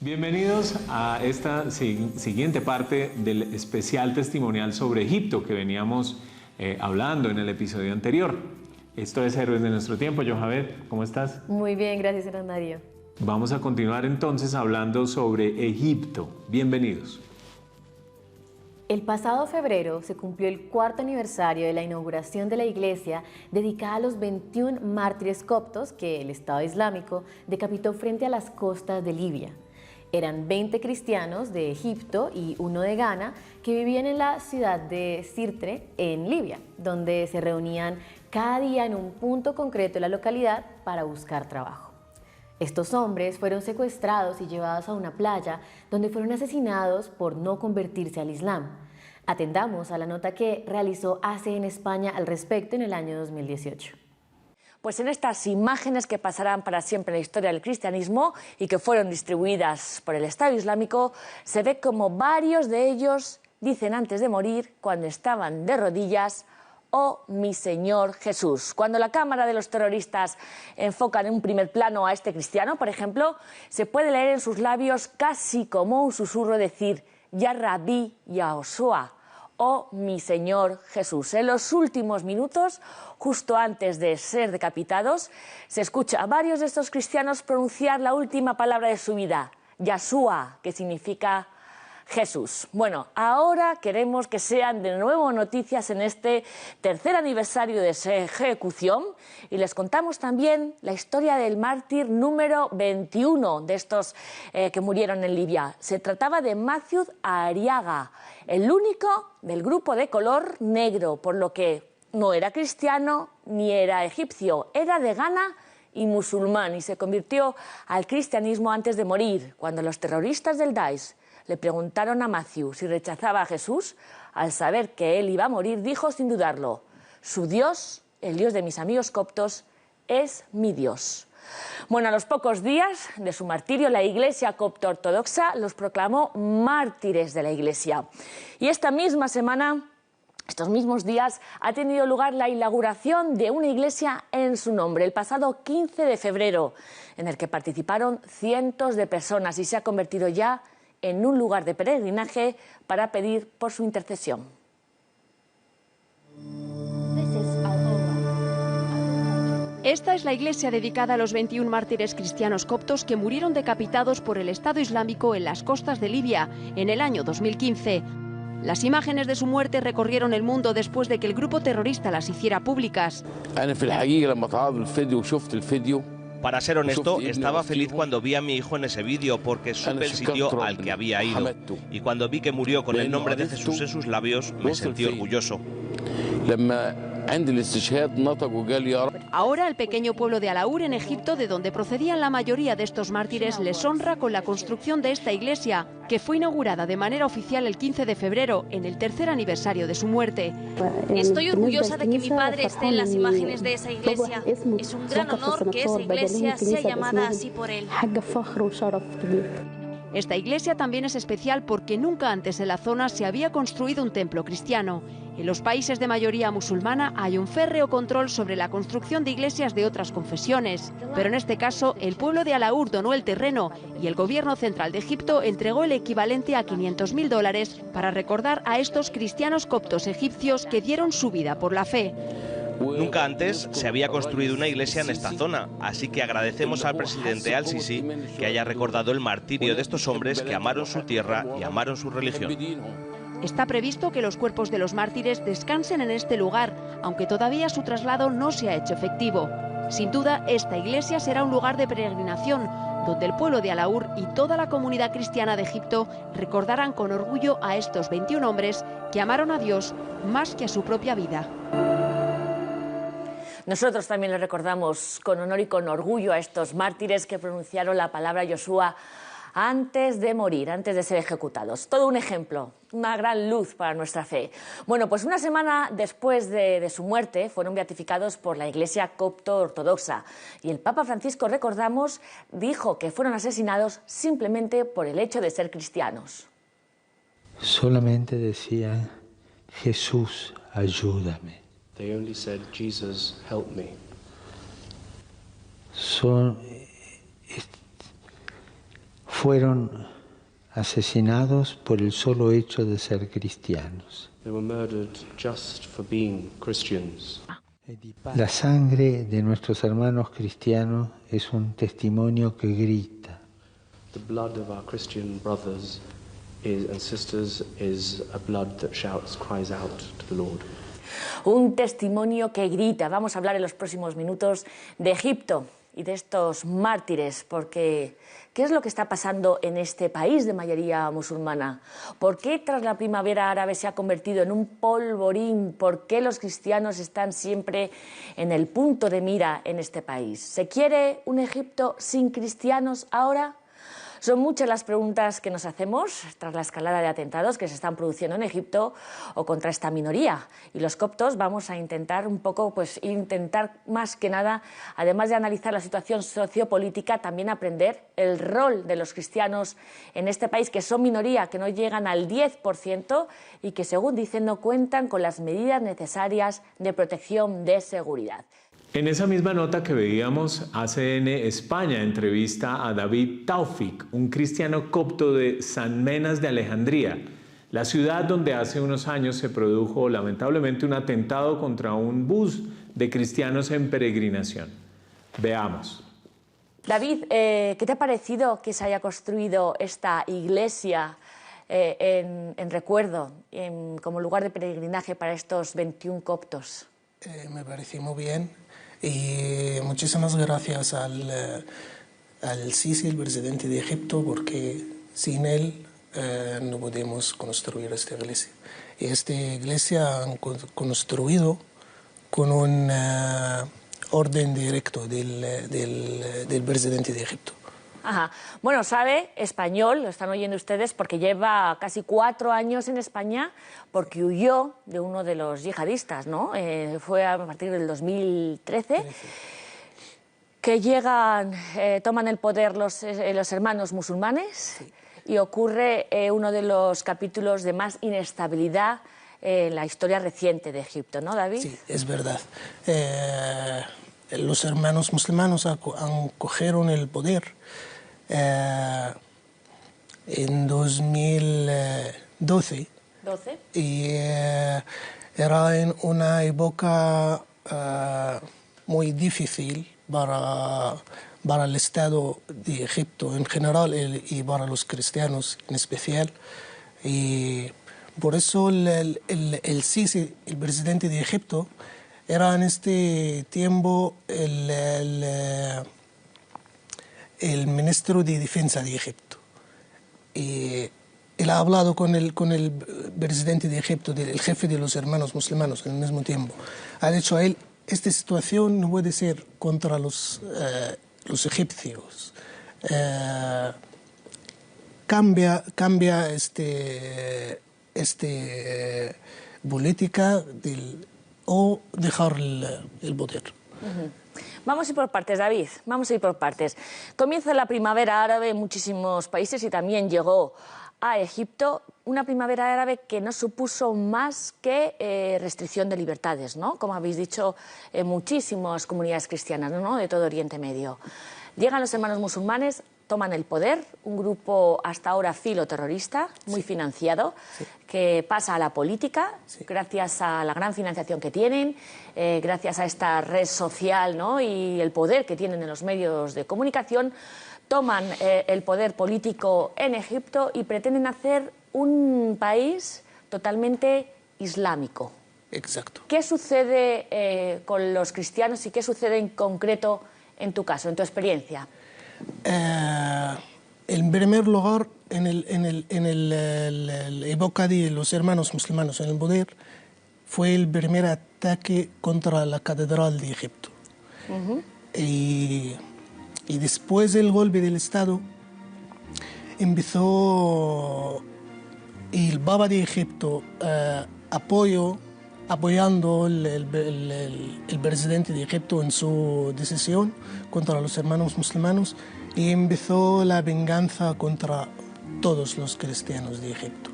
Bienvenidos a esta siguiente parte del especial testimonial sobre Egipto que veníamos hablando en el episodio anterior. Esto es Héroes de Nuestro Tiempo. Johabed, ¿cómo estás? Muy bien, gracias, Hernán Darío. Vamos a continuar entonces hablando sobre Egipto. Bienvenidos. El pasado febrero se cumplió el cuarto aniversario de la inauguración de la iglesia dedicada a los 21 mártires coptos que el Estado Islámico decapitó frente a las costas de Libia. Eran 20 cristianos de Egipto y uno de Ghana que vivían en la ciudad de Sirte, en Libia, donde se reunían cada día en un punto concreto de la localidad para buscar trabajo. Estos hombres fueron secuestrados y llevados a una playa donde fueron asesinados por no convertirse al Islam. Atendamos a la nota que realizó ACN España al respecto en el año 2018. Pues en estas imágenes que pasarán para siempre en la historia del cristianismo y que fueron distribuidas por el Estado Islámico, se ve como varios de ellos dicen antes de morir, cuando estaban de rodillas: «Oh, mi Señor Jesús». Cuando la cámara de los terroristas enfoca en un primer plano a este cristiano, por ejemplo, se puede leer en sus labios casi como un susurro decir: «Ya Rabí, ya Osua». «Oh, mi Señor Jesús». En los últimos minutos, justo antes de ser decapitados, se escucha a varios de estos cristianos pronunciar la última palabra de su vida, Yahshua, que significa Jesús. Bueno, ahora queremos que sean de nuevo noticias en este tercer aniversario de su ejecución y les contamos también la historia del mártir número 21 de estos que murieron en Libia. Se trataba de Matthew Ariaga, el único del grupo de color negro, por lo que no era cristiano ni era egipcio, era de Ghana y musulmán, y se convirtió al cristianismo antes de morir, cuando los terroristas del Daesh le preguntaron a Matthew si rechazaba a Jesús. Al saber que él iba a morir, dijo sin dudarlo: «Su Dios, el Dios de mis amigos coptos, es mi Dios». Bueno, a los pocos días de su martirio, la Iglesia copto ortodoxa los proclamó mártires de la Iglesia. Y esta misma semana, estos mismos días, ha tenido lugar la inauguración de una iglesia en su nombre, el pasado 15 de febrero, en el que participaron cientos de personas y se ha convertido ya en un lugar de peregrinaje para pedir por su intercesión. Esta es la iglesia dedicada a los 21 mártires cristianos coptos que murieron decapitados por el Estado Islámico en las costas de Libia en el año 2015. Las imágenes de su muerte recorrieron el mundo después de que el grupo terrorista las hiciera públicas. Para ser honesto, estaba feliz cuando vi a mi hijo en ese vídeo porque supe el sitio al que había ido. Y cuando vi que murió con el nombre de Jesús en sus labios, me sentí orgulloso. Ahora el pequeño pueblo de Alaur en Egipto, de donde procedían la mayoría de estos mártires, les honra con la construcción de esta iglesia, que fue inaugurada de manera oficial el 15 de febrero, en el tercer aniversario de su muerte. Estoy orgullosa de que mi padre esté en las imágenes de esa iglesia. Es un gran honor que esa iglesia sea llamada así por él. Esta iglesia también es especial porque nunca antes en la zona se había construido un templo cristiano. En los países de mayoría musulmana hay un férreo control sobre la construcción de iglesias de otras confesiones, pero en este caso el pueblo de Alaur donó el terreno y el gobierno central de Egipto entregó el equivalente a $500.000 para recordar a estos cristianos coptos egipcios que dieron su vida por la fe. Nunca antes se había construido una iglesia en esta zona, así que agradecemos al presidente Al-Sisi que haya recordado el martirio de estos hombres que amaron su tierra y amaron su religión. Está previsto que los cuerpos de los mártires descansen en este lugar, aunque todavía su traslado no se ha hecho efectivo. Sin duda, esta iglesia será un lugar de peregrinación, donde el pueblo de Alaur y toda la comunidad cristiana de Egipto recordarán con orgullo a estos 21 hombres que amaron a Dios más que a su propia vida. Nosotros también le recordamos con honor y con orgullo a estos mártires que pronunciaron la palabra Yoshua antes de morir, antes de ser ejecutados. Todo un ejemplo, una gran luz para nuestra fe. Bueno, pues una semana después de su muerte fueron beatificados por la Iglesia copto ortodoxa y el Papa Francisco, recordamos, dijo que fueron asesinados simplemente por el hecho de ser cristianos. Solamente decían: Jesús, ayúdame. They only said, Jesus, help me. Fue fueron asesinados por el solo hecho de ser cristianos. They were murdered just for being Christians. La sangre de nuestros hermanos cristianos es un testimonio que grita. The blood of our Christian brothers and sisters is a blood that shouts, cries out to the Lord. Un testimonio que grita. Vamos a hablar en los próximos minutos de Egipto y de estos mártires, porque ¿qué es lo que está pasando en este país de mayoría musulmana? ¿Por qué tras la primavera árabe se ha convertido en un polvorín? ¿Por qué los cristianos están siempre en el punto de mira en este país? ¿Se quiere un Egipto sin cristianos ahora? Son muchas las preguntas que nos hacemos tras la escalada de atentados que se están produciendo en Egipto o contra esta minoría. Y los coptos vamos a intentar un poco, intentar más que nada, además de analizar la situación sociopolítica, también aprender el rol de los cristianos en este país, que son minoría, que no llegan al 10% y que, según dicen, no cuentan con las medidas necesarias de protección de seguridad. En esa misma nota que veíamos, ACN España entrevista a David Taufik, un cristiano copto de San Menas de Alejandría, la ciudad donde hace unos años se produjo lamentablemente un atentado contra un bus de cristianos en peregrinación. Veamos. David, ¿qué te ha parecido que se haya construido esta iglesia en recuerdo, como lugar de peregrinaje para estos 21 coptos? Me pareció muy bien. Y muchísimas gracias al Sisi, el presidente de Egipto, porque sin él no podemos construir esta iglesia. Y esta iglesia han construido con un orden directo del presidente de Egipto. Ajá. Bueno, sabe español, lo están oyendo ustedes, porque lleva casi 4 años en España, porque huyó de uno de los yihadistas, ¿no? Fue a partir del 2013 que llegan, toman el poder los hermanos musulmanes, sí. Y ocurre uno de los capítulos de más inestabilidad en la historia reciente de Egipto, ¿no, David? Sí, es verdad. Los hermanos musulmanes han cogido el poder en 2012. Y era en una época muy difícil para el Estado de Egipto en general y para los cristianos en especial. Y por eso el Sisi, el presidente de Egipto, era en este tiempo el ministro de Defensa de Egipto. Y él ha hablado con el presidente de Egipto, el jefe de los hermanos musulmanes al mismo tiempo. Ha dicho a él, esta situación no puede ser contra los egipcios. Cambia política o dejar el poder. Uh-huh. Vamos a ir por partes, David, vamos a ir por partes. Comienza la primavera árabe en muchísimos países y también llegó a Egipto, una primavera árabe que no supuso más que restricción de libertades, ¿no? Como habéis dicho, muchísimas comunidades cristianas, ¿no?, de todo Oriente Medio. Llegan los hermanos musulmanes, toman el poder, un grupo hasta ahora filoterrorista, muy financiado, que pasa a la política, gracias a la gran financiación que tienen, gracias a esta red social, ¿no?, y el poder que tienen en los medios de comunicación, toman el poder político en Egipto y pretenden hacer un país totalmente islámico. Exacto. ¿Qué sucede con los cristianos y qué sucede en concreto en tu caso, en tu experiencia? En primer lugar, en la época de los hermanos musulmanes en el poder, fue el primer ataque contra la Catedral de Egipto. Uh-huh. Y después del golpe del Estado, empezó el Papa de Egipto apoyando el presidente de Egipto en su decisión contra los hermanos musulmanes, y empezó la venganza contra todos los cristianos de Egipto.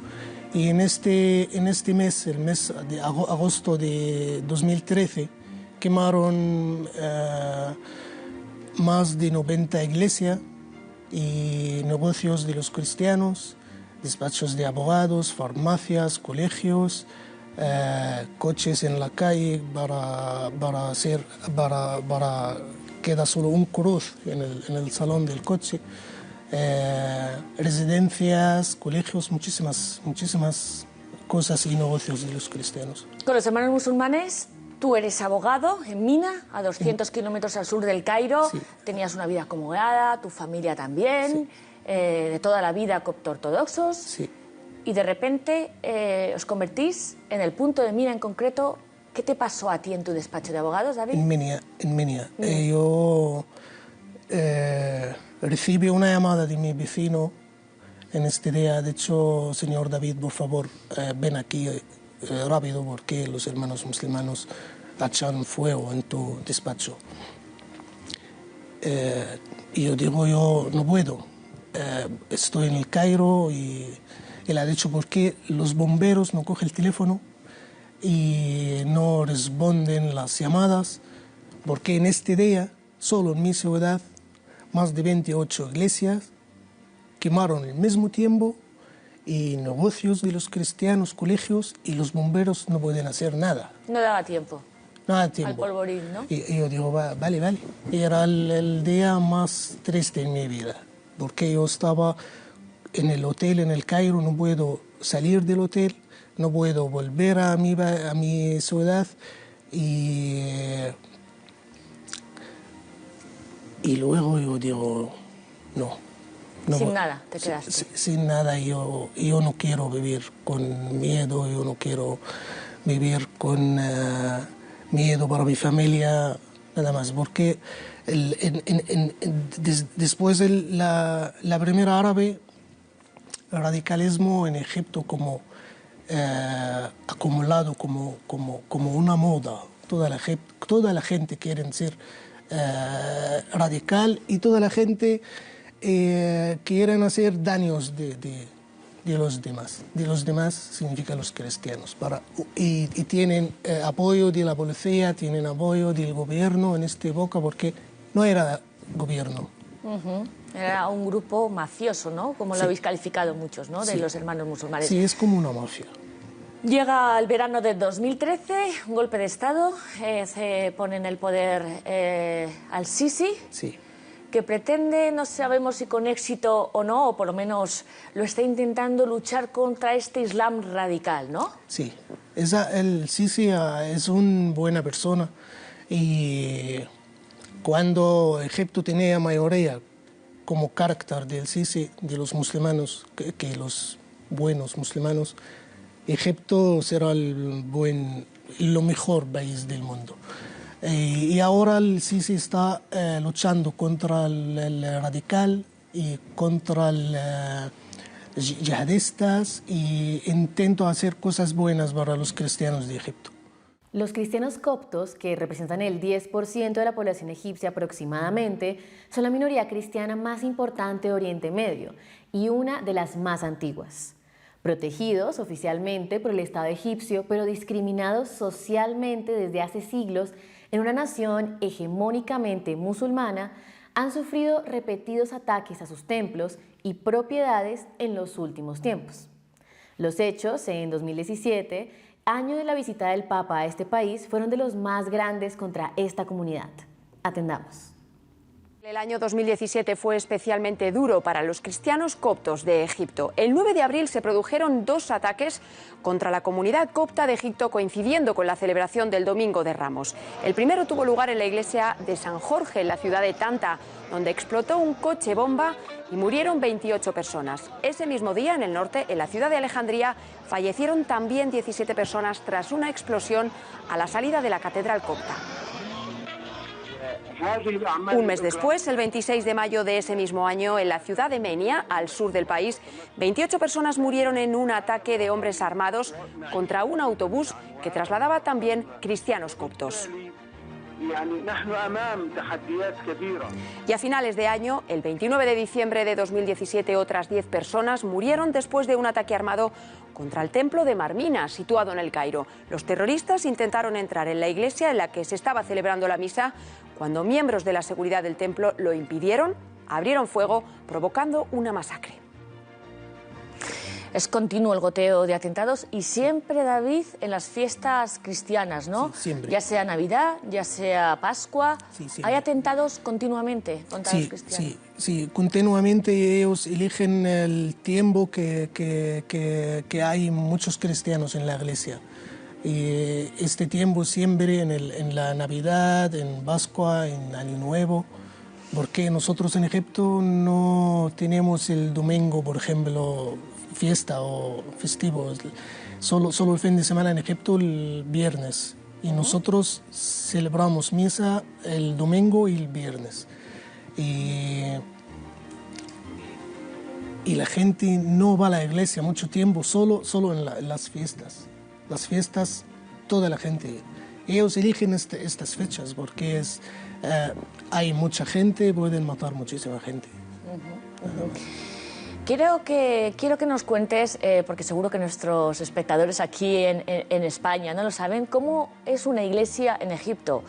Y en este mes, el mes de agosto de 2013, quemaron más de 90 iglesias y negocios de los cristianos, despachos de abogados, farmacias, colegios, coches en la calle para queda solo un cruz en el salón del coche, residencias, colegios, muchísimas cosas y negocios de los cristianos. Con los hermanos musulmanes, tú eres abogado en Mina, a 200 kilómetros al sur del Cairo, sí. Tenías una vida acomodada, tu familia también, sí. De toda la vida copto-ortodoxos, sí. Y de repente os convertís en el punto de mira en concreto. ¿Qué te pasó a ti en tu despacho de abogados, David? En Minia. Yo recibí una llamada de mi vecino en este día. De hecho, señor David, por favor, ven aquí rápido porque los hermanos musulmanes echan fuego en tu despacho. Y yo digo, yo no puedo. Estoy en el Cairo y él ha dicho, ¿por qué los bomberos no cogen el teléfono y no responden las llamadas? Porque en este día, solo en mi ciudad, más de 28 iglesias quemaron al mismo tiempo y negocios de los cristianos, colegios, y los bomberos no pueden hacer nada. No daba tiempo. Nada tiempo. Al polvorín, ¿no? Y yo digo, vale. Y era el día más triste en mi vida, porque yo estaba en el hotel en el Cairo, no puedo salir del hotel, no puedo volver a mi ciudad y luego yo digo, no. Sin nada, te quedaste. Sin nada, yo no quiero vivir con miedo, yo no quiero vivir con miedo para mi familia, nada más, porque después de la primera árabe, el radicalismo en Egipto como acumulado como una moda. Toda la gente quiere ser radical y toda la gente quiere hacer daños de los demás. De los demás significa los cristianos. Y tienen apoyo de la policía, tienen apoyo del gobierno en esta época porque no era gobierno. Era un grupo mafioso, ¿no? Como lo habéis calificado muchos, ¿no? De los hermanos musulmanes. Sí, es como una mafia. Llega el verano de 2013, un golpe de Estado, se pone en el poder al-Sisi, sí. Que pretende, no sabemos si con éxito o no, o por lo menos lo está intentando luchar contra este Islam radical, ¿no? Sí, el Sisi es una buena persona y cuando Egipto tenía mayoría como carácter del Sisi, de los musulmanes, que los buenos musulmanes, Egipto será lo mejor país del mundo. Y ahora el Sisi está luchando contra el radical y contra los yihadistas y intenta hacer cosas buenas para los cristianos de Egipto. Los cristianos coptos, que representan el 10% de la población egipcia aproximadamente, son la minoría cristiana más importante de Oriente Medio y una de las más antiguas. Protegidos oficialmente por el Estado egipcio, pero discriminados socialmente desde hace siglos en una nación hegemónicamente musulmana, han sufrido repetidos ataques a sus templos y propiedades en los últimos tiempos. Los hechos en 2017, año de la visita del Papa a este país, fueron de los más grandes contra esta comunidad. Atendamos. El año 2017 fue especialmente duro para los cristianos coptos de Egipto. El 9 de abril se produjeron 2 ataques contra la comunidad copta de Egipto coincidiendo con la celebración del Domingo de Ramos. El primero tuvo lugar en la iglesia de San Jorge, en la ciudad de Tanta, donde explotó un coche bomba y murieron 28 personas. Ese mismo día, en el norte, en la ciudad de Alejandría, fallecieron también 17 personas tras una explosión a la salida de la catedral copta. Un mes después, el 26 de mayo de ese mismo año, en la ciudad de Menia, al sur del país, 28 personas murieron en un ataque de hombres armados contra un autobús que trasladaba también cristianos coptos. Y a finales de año, el 29 de diciembre de 2017, otras 10 personas murieron después de un ataque armado contra el templo de Marmina, situado en el Cairo. Los terroristas intentaron entrar en la iglesia en la que se estaba celebrando la misa. Cuando miembros de la seguridad del templo lo impidieron, abrieron fuego, provocando una masacre. Es continuo el goteo de atentados y siempre, David, en las fiestas cristianas, ¿no? Sí, siempre. Ya sea Navidad, ya sea Pascua, Sí, siempre. hay atentados continuamente contra los cristianos. Sí, continuamente ellos eligen el tiempo que hay muchos cristianos en la iglesia. Y este tiempo siempre en la Navidad, en Pascua, en Año Nuevo, porque nosotros en Egipto no tenemos el domingo, por ejemplo, fiesta o festivo, solo el fin de semana en Egipto el viernes. Y nosotros celebramos misa el domingo y el viernes. Y la gente no va a la iglesia mucho tiempo, solo en las fiestas. Las fiestas, toda la gente. Ellos eligen estas fechas porque hay mucha gente, pueden matar muchísima gente. Quiero que nos cuentes, porque seguro que nuestros espectadores aquí en España no lo saben, cómo es una iglesia en Egipto.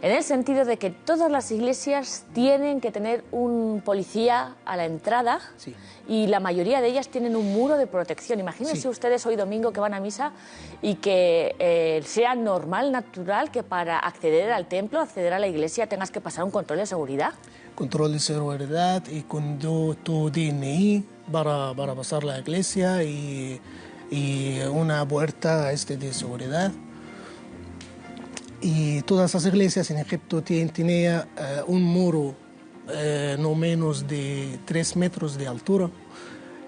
En el sentido de que todas las iglesias tienen que tener un policía a la entrada, Sí. y la mayoría de ellas tienen un muro de protección. Imagínense Sí. ustedes hoy domingo que van a misa y que sea normal, natural, que para acceder al templo, acceder a la iglesia, tengas que pasar un control de seguridad. Control de seguridad y con tu DNI para pasar la iglesia y una puerta de seguridad. Y todas las iglesias en Egipto tienen un muro no menos de 3 metros de altura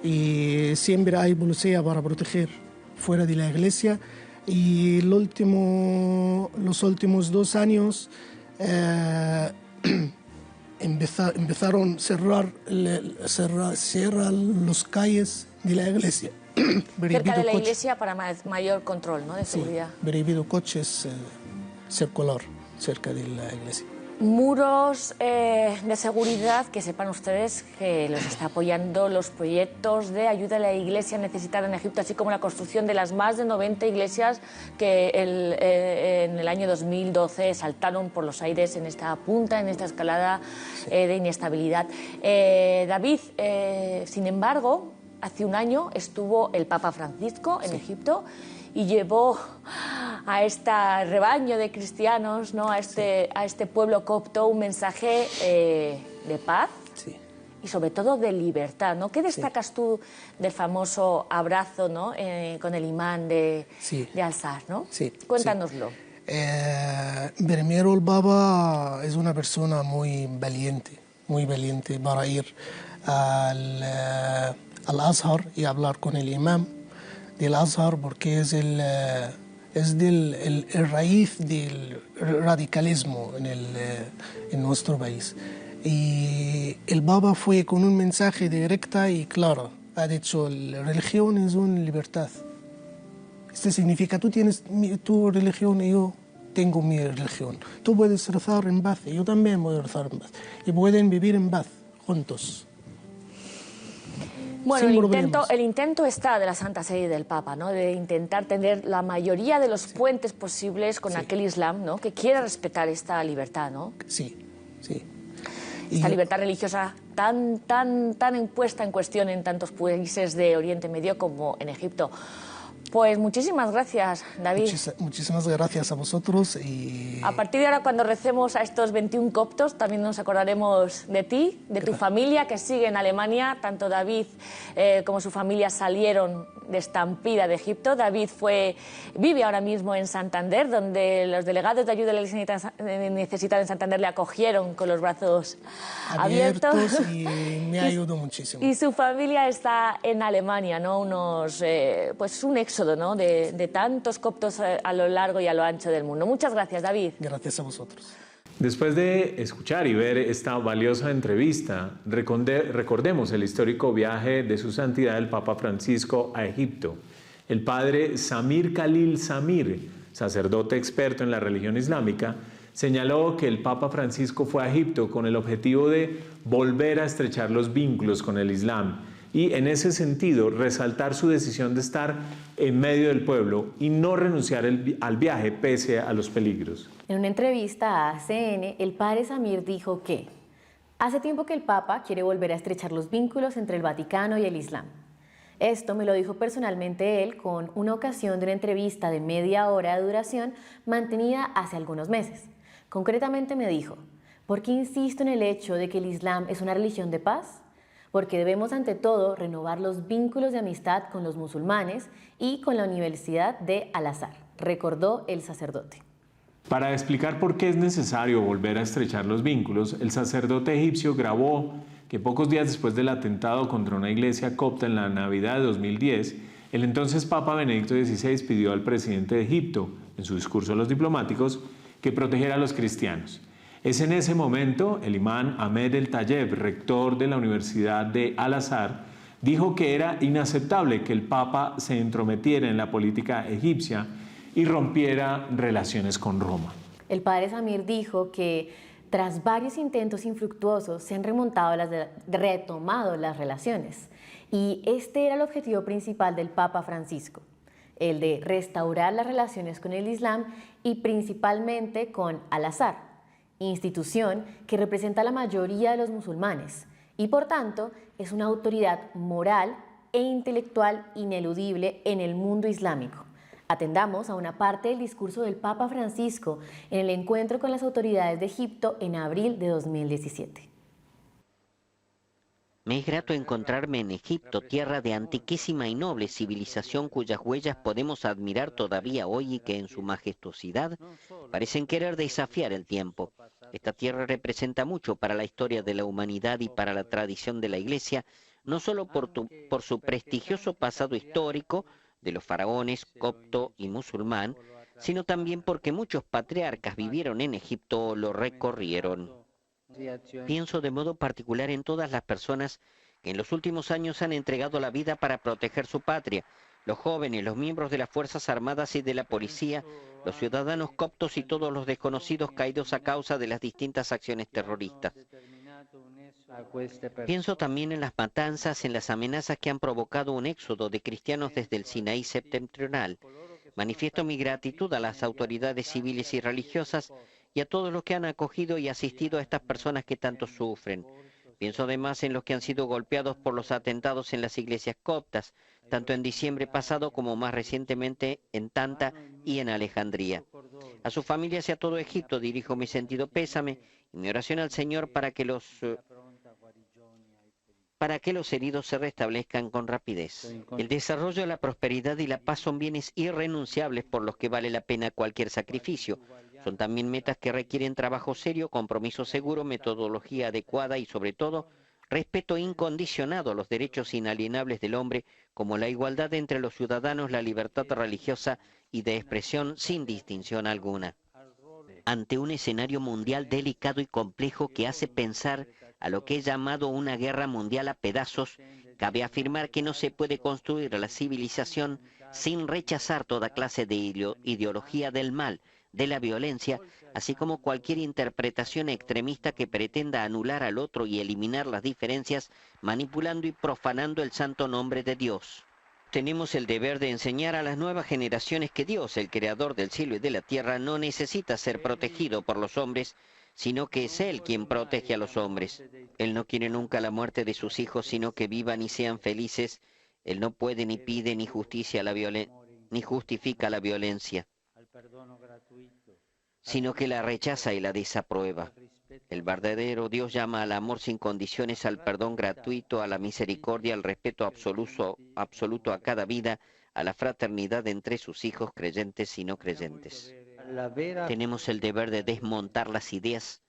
y siempre hay policía para proteger fuera de la iglesia. Y los últimos 2 años empezaron a cerrar las calles de la iglesia. Cerca de la iglesia para mayor control, ¿no?, de seguridad. Sí, prohibido coches circular cerca de la iglesia. Muros de seguridad, que sepan ustedes que los está apoyando los proyectos de ayuda a la iglesia necesitada en Egipto, así como la construcción de las más de 90 iglesias que en el año 2012 saltaron por los aires en esta punta, en esta escalada de inestabilidad. David, sin embargo, hace un año estuvo el Papa Francisco en Egipto y llevó a este rebaño de cristianos, ¿no?, a este pueblo copto, un mensaje de paz y sobre todo de libertad, ¿no? ¿Qué destacas tú del famoso abrazo, ¿no?, con el imán de Al-Azhar, ¿no? Sí, cuéntanoslo. Primero, el Papa es una persona muy valiente para ir al Azhar y hablar con el imán del Azhar, porque es el raíz del radicalismo en nuestro país. Y el Papa fue con un mensaje directo y claro. Ha dicho, la religión es una libertad. Esto significa, tú tienes tu religión y yo tengo mi religión. Tú puedes rezar en paz y yo también voy a rezar en paz. Y pueden vivir en paz juntos. Bueno, el intento está de la Santa Sede y del Papa, ¿no?, de intentar tener la mayoría de los puentes posibles con aquel Islam, ¿no?, que quiere respetar esta libertad, ¿no? Sí. Esta libertad religiosa tan puesta en cuestión en tantos países de Oriente Medio como en Egipto. Pues muchísimas gracias, David. Muchísimas gracias a vosotros. Y a partir de ahora, cuando recemos a estos 21 coptos, también nos acordaremos de ti, de tu familia que sigue en Alemania. Tanto David como su familia salieron de estampida de Egipto. David vive ahora mismo en Santander, donde los delegados de ayuda a la iglesia necesitada en Santander le acogieron con los brazos abiertos y me ayudó muchísimo. Y su familia está en Alemania, ¿no? Pues un éxodo, ¿no?, de tantos coptos a lo largo y a lo ancho del mundo. Muchas gracias, David. Gracias a vosotros. Después de escuchar y ver esta valiosa entrevista, recordemos el histórico viaje de su santidad el Papa Francisco a Egipto. El padre Samir Khalil Samir, sacerdote experto en la religión islámica, señaló que el Papa Francisco fue a Egipto con el objetivo de volver a estrechar los vínculos con el Islam y, en ese sentido, resaltar su decisión de estar en medio del pueblo y no renunciar al viaje pese a los peligros. En una entrevista a ACN, el padre Samir dijo que Hace tiempo que el Papa quiere volver a estrechar los vínculos entre el Vaticano y el Islam. Esto me lo dijo personalmente él con una ocasión de una entrevista de media hora de duración mantenida hace algunos meses. Concretamente me dijo: ¿por qué insisto en el hecho de que el Islam es una religión de paz? Porque debemos ante todo renovar los vínculos de amistad con los musulmanes y con la Universidad de Al-Azhar, recordó el sacerdote. Para explicar por qué es necesario volver a estrechar los vínculos, el sacerdote egipcio grabó que pocos días después del atentado contra una iglesia copta en la Navidad de 2010, el entonces Papa Benedicto XVI pidió al presidente de Egipto, en su discurso a los diplomáticos, que protegiera a los cristianos. Es en ese momento el imán Ahmed El-Tayeb, rector de la Universidad de Al-Azhar, dijo que era inaceptable que el Papa se entrometiera en la política egipcia y rompiera relaciones con Roma. El padre Samir dijo que tras varios intentos infructuosos se han retomado las relaciones y este era el objetivo principal del Papa Francisco, el de restaurar las relaciones con el Islam y principalmente con Al-Azhar, institución que representa a la mayoría de los musulmanes y por tanto es una autoridad moral e intelectual ineludible en el mundo islámico. Atendamos a una parte del discurso del Papa Francisco en el encuentro con las autoridades de Egipto en abril de 2017. Me es grato encontrarme en Egipto, tierra de antiquísima y noble civilización cuyas huellas podemos admirar todavía hoy y que en su majestuosidad parecen querer desafiar el tiempo. Esta tierra representa mucho para la historia de la humanidad y para la tradición de la Iglesia, no solo por su prestigioso pasado histórico, de los faraones copto y musulmán, sino también porque muchos patriarcas vivieron en Egipto o lo recorrieron. Pienso de modo particular en todas las personas que en los últimos años han entregado la vida para proteger su patria, los jóvenes, los miembros de las Fuerzas Armadas y de la Policía, los ciudadanos coptos y todos los desconocidos caídos a causa de las distintas acciones terroristas. Pienso también en las matanzas, en las amenazas que han provocado un éxodo de cristianos desde el Sinaí septentrional. Manifiesto mi gratitud a las autoridades civiles y religiosas y a todos los que han acogido y asistido a estas personas que tanto sufren. Pienso además en los que han sido golpeados por los atentados en las iglesias coptas, tanto en diciembre pasado como más recientemente en Tanta y en Alejandría. A sus familias y a todo Egipto dirijo mi sentido pésame y mi oración al Señor para que los heridos se restablezcan con rapidez. El desarrollo, la prosperidad y la paz son bienes irrenunciables por los que vale la pena cualquier sacrificio. Son también metas que requieren trabajo serio, compromiso seguro, metodología adecuada y, sobre todo, respeto incondicionado a los derechos inalienables del hombre, como la igualdad entre los ciudadanos, la libertad religiosa y de expresión sin distinción alguna. Ante un escenario mundial delicado y complejo que hace pensar a lo que he llamado una guerra mundial a pedazos, cabe afirmar que no se puede construir la civilización sin rechazar toda clase de ideología del mal, de la violencia, así como cualquier interpretación extremista que pretenda anular al otro y eliminar las diferencias, manipulando y profanando el santo nombre de Dios. Tenemos el deber de enseñar a las nuevas generaciones que Dios, el creador del cielo y de la tierra, no necesita ser protegido por los hombres, sino que es Él quien protege a los hombres. Él no quiere nunca la muerte de sus hijos, sino que vivan y sean felices. Él no puede ni pide ni justifica la violencia, sino que la rechaza y la desaprueba. El verdadero Dios llama al amor sin condiciones, al perdón gratuito, a la misericordia, al respeto absoluto a cada vida, a la fraternidad entre sus hijos creyentes y no creyentes. Tenemos el deber de desmontar las ideas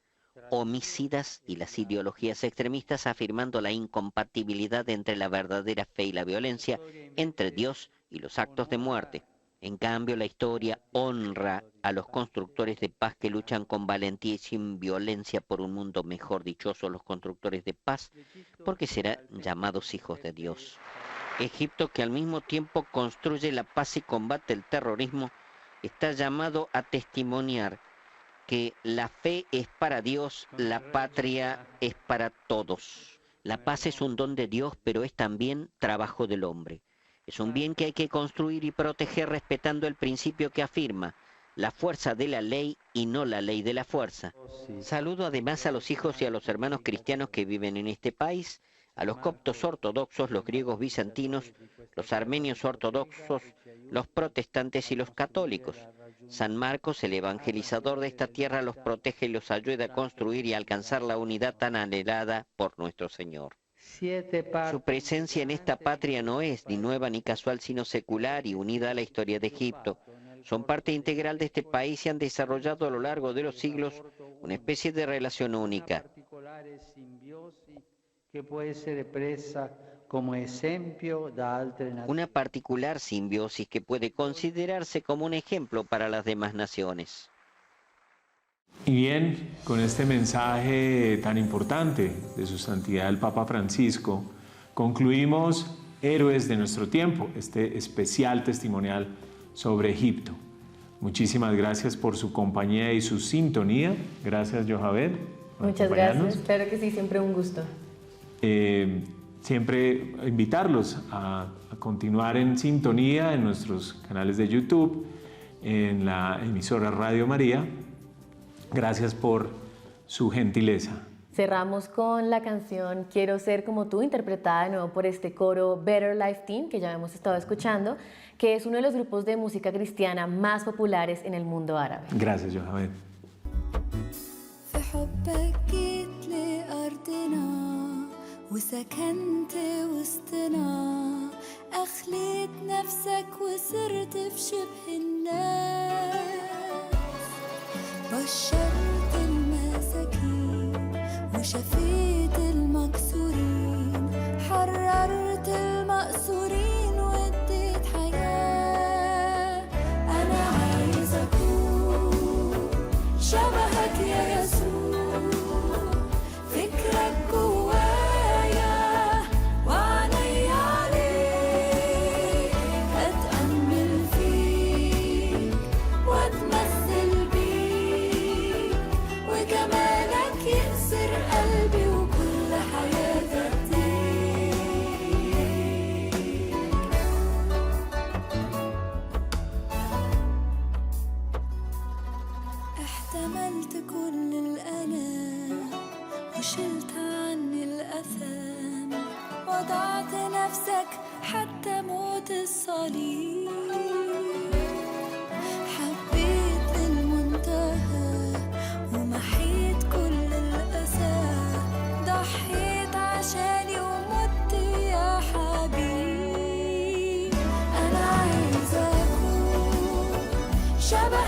homicidas y las ideologías extremistas, afirmando la incompatibilidad entre la verdadera fe y la violencia, entre Dios y los actos de muerte. En cambio, la historia honra a los constructores de paz que luchan con valentía y sin violencia por un mundo mejor. Dichosos los constructores de paz, porque serán llamados hijos de Dios. Egipto, que al mismo tiempo construye la paz y combate el terrorismo, está llamado a testimoniar que la fe es para Dios, la patria es para todos. La paz es un don de Dios, pero es también trabajo del hombre. Es un bien que hay que construir y proteger respetando el principio que afirma: la fuerza de la ley y no la ley de la fuerza. Saludo además a los hijos y a los hermanos cristianos que viven en este país, a los coptos ortodoxos, los griegos bizantinos, los armenios ortodoxos, los protestantes y los católicos. San Marcos, el evangelizador de esta tierra, los protege y los ayuda a construir y alcanzar la unidad tan anhelada por nuestro Señor. Su presencia en esta patria no es ni nueva ni casual, sino secular y unida a la historia de Egipto. Son parte integral de este país y han desarrollado a lo largo de los siglos una especie de relación única. Una particular simbiosis que puede considerarse como un ejemplo para las demás naciones. Y bien, con este mensaje tan importante de su santidad el Papa Francisco, concluimos Héroes de nuestro tiempo, este especial testimonial sobre Egipto. Muchísimas gracias por su compañía y su sintonía. Gracias, Yohabed. Muchas gracias, claro que sí, siempre un gusto. Siempre invitarlos a continuar en sintonía en nuestros canales de YouTube, en la emisora Radio María. Gracias por su gentileza. Cerramos con la canción Quiero ser como tú, interpretada de nuevo por este coro Better Life Team, que ya hemos estado escuchando, que es uno de los grupos de música cristiana más populares en el mundo árabe. Gracias, Yohabed. وسكنت وسطنا أخليت نفسك وصرت في شبه الناس بشرت المساكين وشفيت المكسورين حررت المأسورين واديت حياة أنا عايز أكون شبهك يا يسوع فكرك جوايا احتملت كل الآلام وشلت عني الأثام وضعت نفسك حتى موت الصليب حبيت للمنتهى ومحيت كل الأسى ضحيت عشاني ومت يا حبيب أنا عايزة أكون شبه